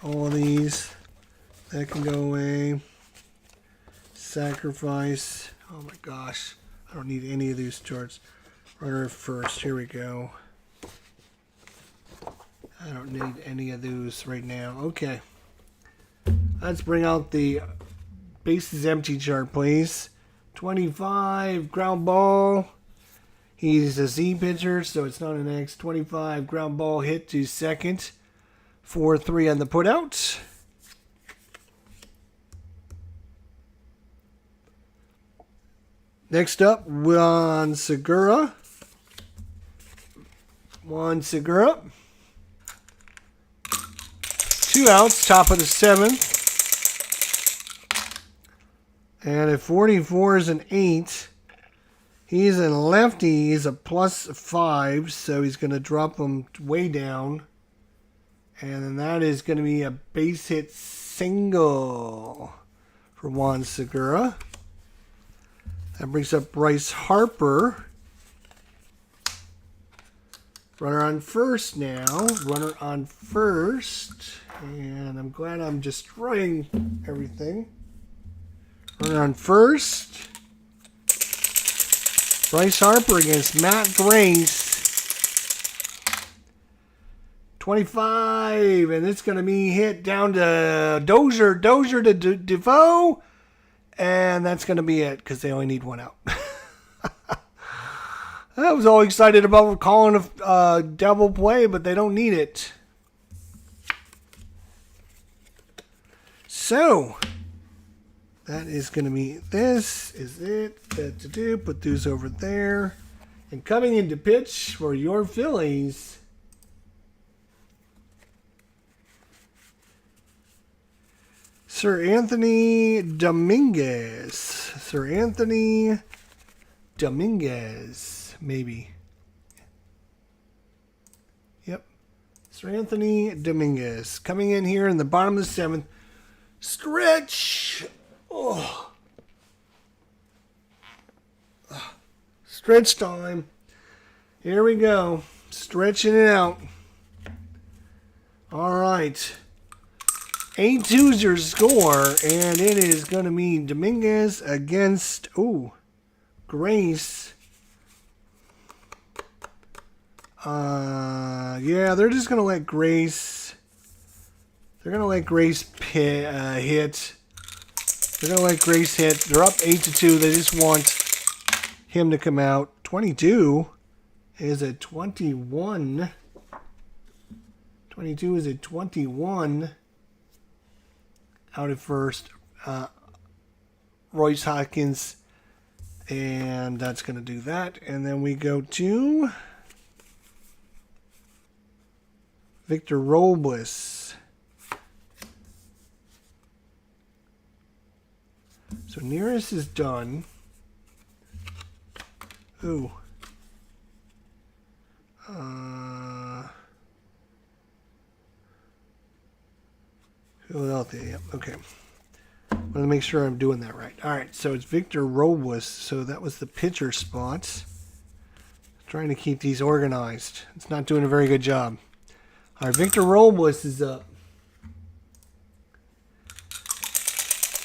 All of these. That can go away. Sacrifice. Oh my gosh. I don't need any of these charts. Runner first. Here we go. I don't need any of those right now. Okay. Let's bring out the bases empty chart, please. 25 ground ball. He's a Z pitcher, so it's not an X. 25 ground ball hit to second. 4-3 on the putout. Next up, Juan Segura. Juan Segura. 2 outs, top of the 7th. And at 44 is an 8. He's a lefty. He's a +5, so he's going to drop him way down. And then that is going to be a base hit single for Juan Segura. That brings up Bryce Harper. Runner on first now. Runner on first. And I'm glad I'm destroying everything. Runner on first. Bryce Harper against Matt Grace. 25. And it's going to be hit down to Dozier. Dozier to Defoe. And that's going to be it because they only need 1 out. I was all excited about calling a double play, but they don't need it. So, that is going to be, this is it. Put those over there. And coming into pitch for your Phillies, Sir Anthony Dominguez. Sir Anthony Dominguez, maybe. Yep. Sir Anthony Dominguez coming in here in the bottom of the 7th. Stretch. Oh. Stretch time. Here we go. Stretching it out. All right. 8-2 is your score, and it is going to be Dominguez against, Grace. Yeah, they're just going to let Grace, hit. They're going to let Grace hit. They're up 8-2. They just want him to come out. 22 is a 21. 22 is a 21 out at first. Royce Hoskins, and that's going to do that. And then we go to Victor Robles. So Nearest is done. Ooh. Philadelphia, yep, okay. I want to make sure I'm doing that right. All right, so it's Victor Robles. So that was the pitcher spots. Trying to keep these organized. It's not doing a very good job. All right, Victor Robles is up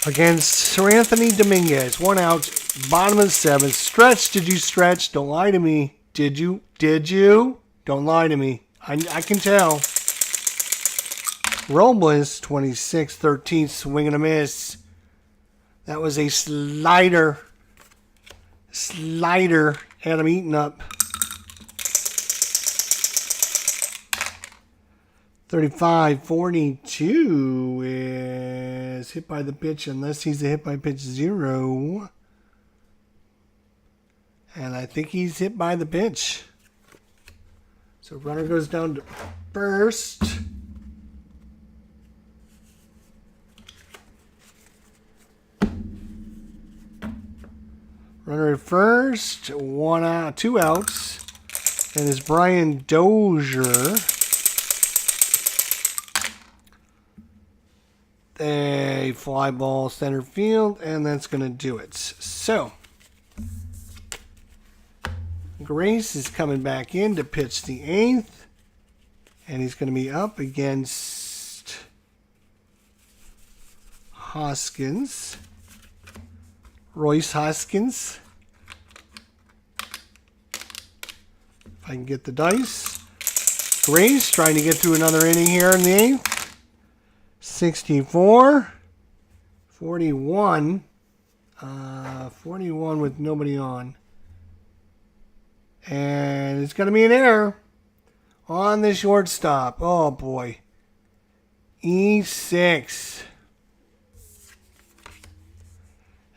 against Sir Anthony Dominguez. 1 out, bottom of the 7th. Stretch, did you stretch? Don't lie to me. Did you? Did you? Don't lie to me. I can tell. Robles, 26-13, swing and a miss. That was a slider. Had him eaten up. 35-42 is hit by the pitch unless he's a hit by pitch 0. And I think he's hit by the pitch. So runner goes down to first. Runner at first, 1 out, 2 outs, and it's Brian Dozier. A fly ball center field, and that's going to do it. So, Grace is coming back in to pitch the 8th, and he's going to be up against Hoskins. Royce Hoskins. If I can get the dice. Grace trying to get through another inning here in the 8th. 64. 41. 41 with nobody on. And it's going to be an error on the shortstop. Oh boy. E6.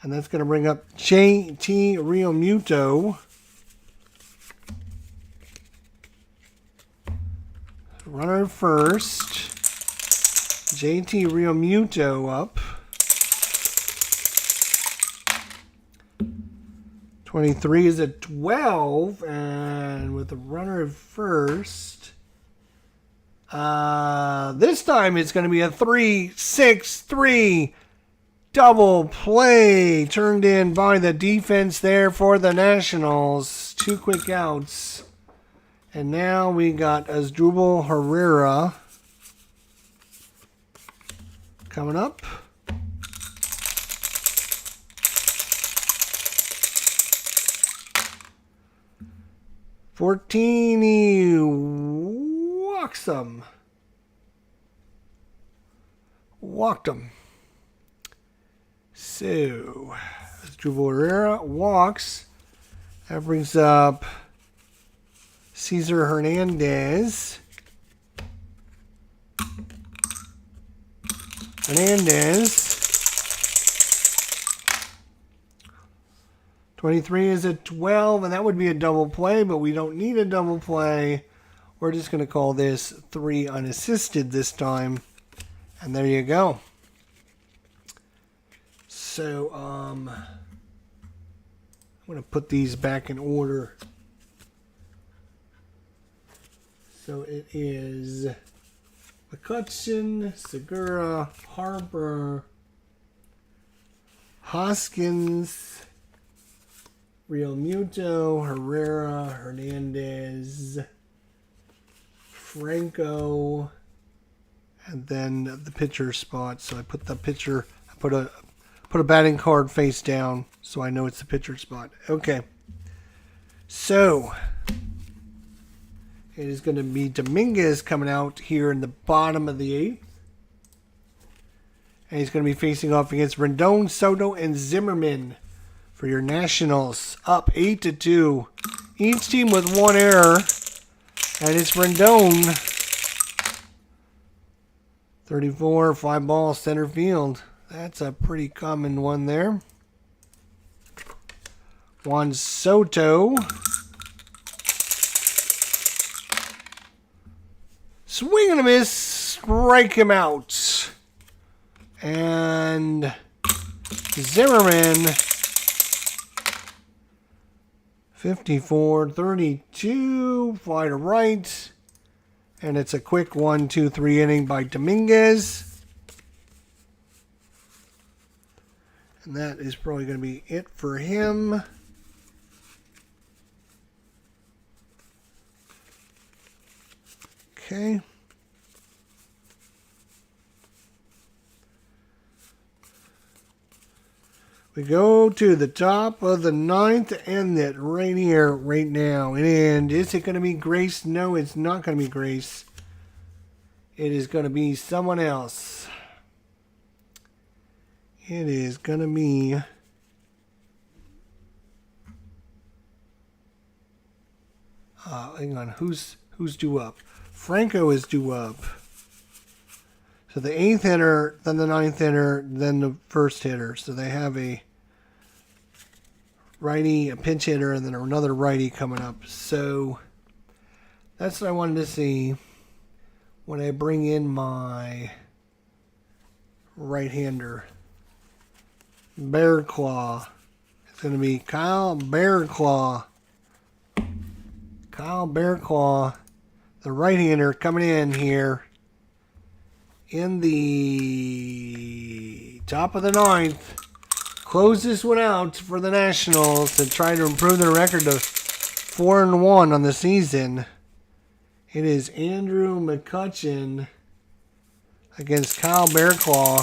And that's going to bring up J.T. Realmuto. Runner first. J.T. Realmuto up. 23 is a 12. And with the runner at first. This time it's going to be a 3-6-3. Double play turned in by the defense there for the Nationals. 2 quick outs. And now we got Asdrubal Herrera coming up. Fortini walks him. Walked him. So, Asdrubal Herrera walks. That brings up Cesar Hernandez. 23 is a 12, and that would be a double play, but we don't need a double play. We're just going to call this 3 unassisted this time. And there you go. So, I'm going to put these back in order. So it is McCutcheon, Segura, Harper, Hoskins, Real Muto, Herrera, Hernandez, Franco, and then the pitcher spot. So I put the pitcher, I put a batting card face down so I know it's the pitcher spot. Okay. So it is going to be Dominguez coming out here in the bottom of the 8th. And he's going to be facing off against Rendon, Soto, and Zimmerman for your Nationals. Up 8-2. Each team with one error. And it's Rendon. 34, 5 ball, center field. That's a pretty common one there. Juan Soto. Swing and a miss. Strike him out. And Zimmerman. 54-32. Fly to right. And it's a quick 1-2-3 inning by Dominguez. And that is probably going to be it for him. Okay. We go to the top of the 9th and that right here, right now. And is it going to be Grace? No, it's not going to be Grace. It is going to be someone else. It is going to be... hang on, who's due up? Franco is due up. So the 8th hitter, then the 9th hitter, then the first hitter. So they have a righty, a pinch hitter, and then another righty coming up. So that's what I wanted to see when I bring in my right-hander. Bear Claw. It's going to be Kyle Bearclaw. Kyle Bearclaw, the right-hander coming in here. In the top of the 9th, close this one out for the Nationals to try to improve their record to 4-1 on the season. It is Andrew McCutcheon against Kyle Bearclaw.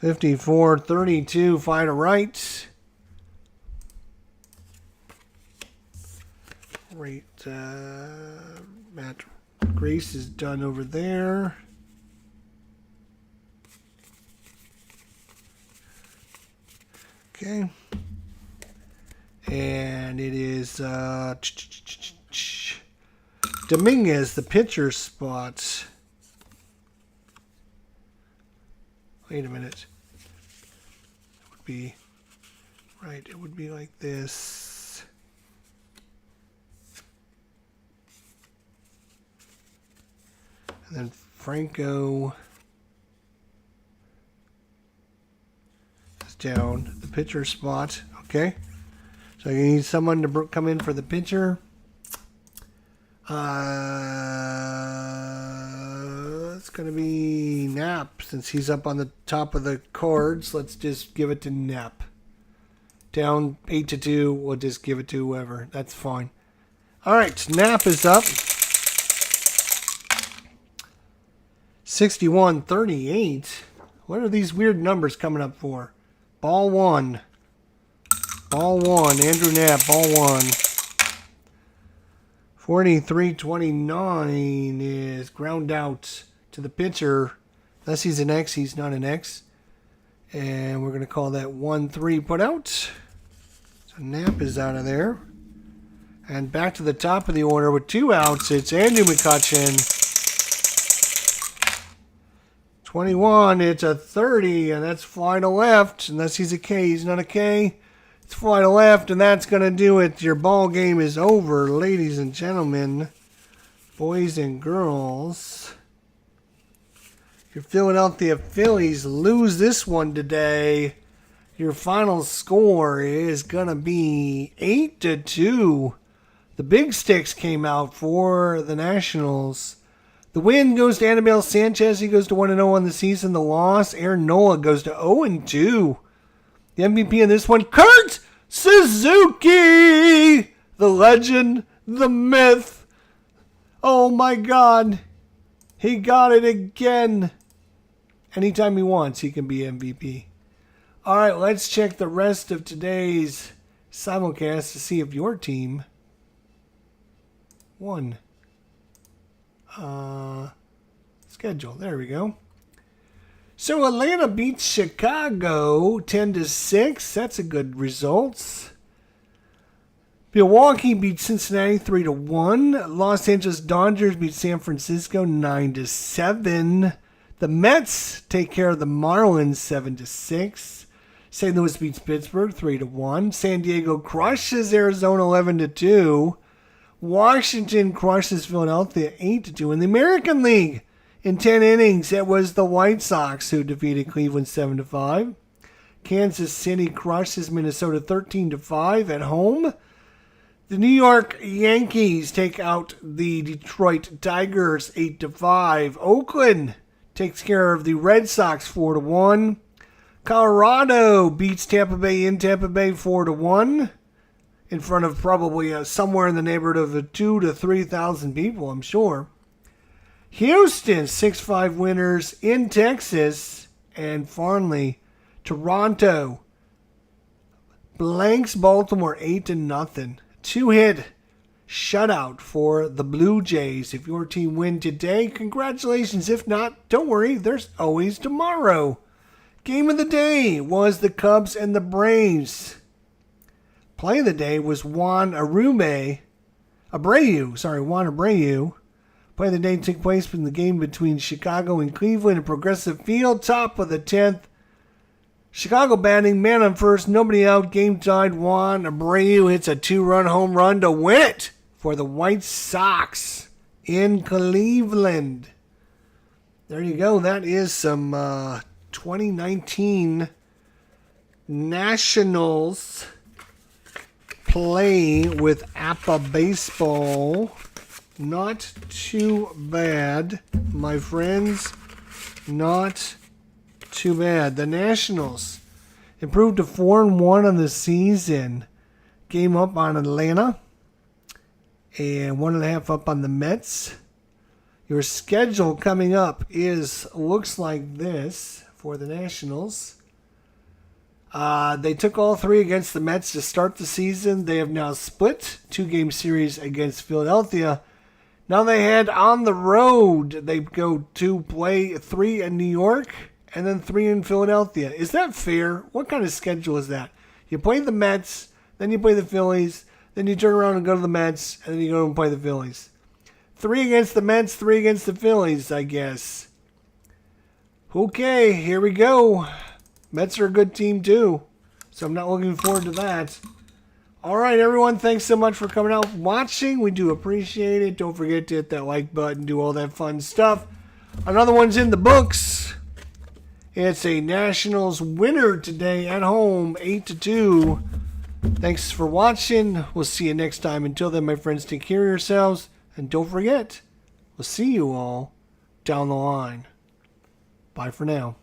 54-32, fly to right. Right, Matt Grace is done over there. Okay. And it is Dominguez, the pitcher spot. Wait a minute. It would be right. It would be like this. And then Franco is down the pitcher spot. Okay. So you need someone to come in for the pitcher. It's going to be Knapp since he's up on the top of the cards. Let's just give it to Knapp. Down 8-2. We'll just give it to whoever. That's fine. All right. Knapp is up. 61-38. What are these weird numbers coming up for? Ball one. Ball one. Andrew Knapp. Ball one. 43-29 is ground out to the pitcher. Unless he's an X, he's not an X. And we're going to call that 1-3 put out. So Knapp is out of there. And back to the top of the order with 2 outs. It's Andrew McCutcheon. 21, it's a 30, and that's fly to left. Unless he's a K, he's not a K. It's fly to left, and that's going to do it. Your ball game is over, ladies and gentlemen, boys and girls. Your Philadelphia Phillies lose this one today. Your final score is going to be 8-2. The big sticks came out for the Nationals. The win goes to Anibal Sanchez. He goes to 1-0 on the season. The loss, Aaron Nola goes to 0-2. The MVP in this one, Kurt Suzuki! The legend, the myth. Oh my God. He got it again. Anytime he wants, he can be MVP. All right, let's check the rest of today's simulcast to see if your team won. Schedule. There we go. So Atlanta beats Chicago 10-6. That's a good result. Milwaukee beats Cincinnati 3-1. Los Angeles Dodgers beat San Francisco 9-7. The Mets take care of the Marlins 7-6. St. Louis beats Pittsburgh 3-1. San Diego crushes Arizona 11-2. Washington crushes Philadelphia 8-2. In the American League, in 10 innings, it was the White Sox who defeated Cleveland 7-5. Kansas City crushes Minnesota 13-5 at home. The New York Yankees take out the Detroit Tigers 8-5. Oakland takes care of the Red Sox 4-1. Colorado beats Tampa Bay in Tampa Bay 4-1. In front of probably somewhere in the neighborhood of 2,000 to 3,000 people, I'm sure. Houston 6-5 winners in Texas. And finally, Toronto blanks Baltimore 8-0. 2-hit shutout for the Blue Jays. If your team win today, congratulations. If not, don't worry, there's always tomorrow. Game of the day was the Cubs and the Braves. Play of the day was Juan Abreu. Play of the day took place in the game between Chicago and Cleveland at Progressive Field, top of the 10th. Chicago batting, man on first, nobody out, game tied. Juan Abreu hits a 2-run home run to win it for the White Sox in Cleveland. There you go. That is some 2019 Nationals play with APBA baseball. Not too bad, my friends. Not too bad. The Nationals improved to 4-1 on the season. Game up on Atlanta. And 1.5 up on the Mets. Your schedule coming up looks like this for the Nationals. They took all 3 against the Mets to start the season. They have now split 2-game series against Philadelphia. Now they head on the road. They go to play 3 in New York and then 3 in Philadelphia. Is that fair? What kind of schedule is that? You play the Mets, then you play the Phillies, then you turn around and go to the Mets, and then you go and play the Phillies. 3 against the Mets, 3 against the Phillies, I guess. Okay, here we go. Mets are a good team too, so I'm not looking forward to that. All right, everyone, thanks so much for coming out watching. We do appreciate it. Don't forget to hit that like button, do all that fun stuff. Another one's in the books. It's a Nationals winner today at home, 8-2. Thanks for watching. We'll see you next time. Until then, my friends, take care of yourselves. And don't forget, we'll see you all down the line. Bye for now.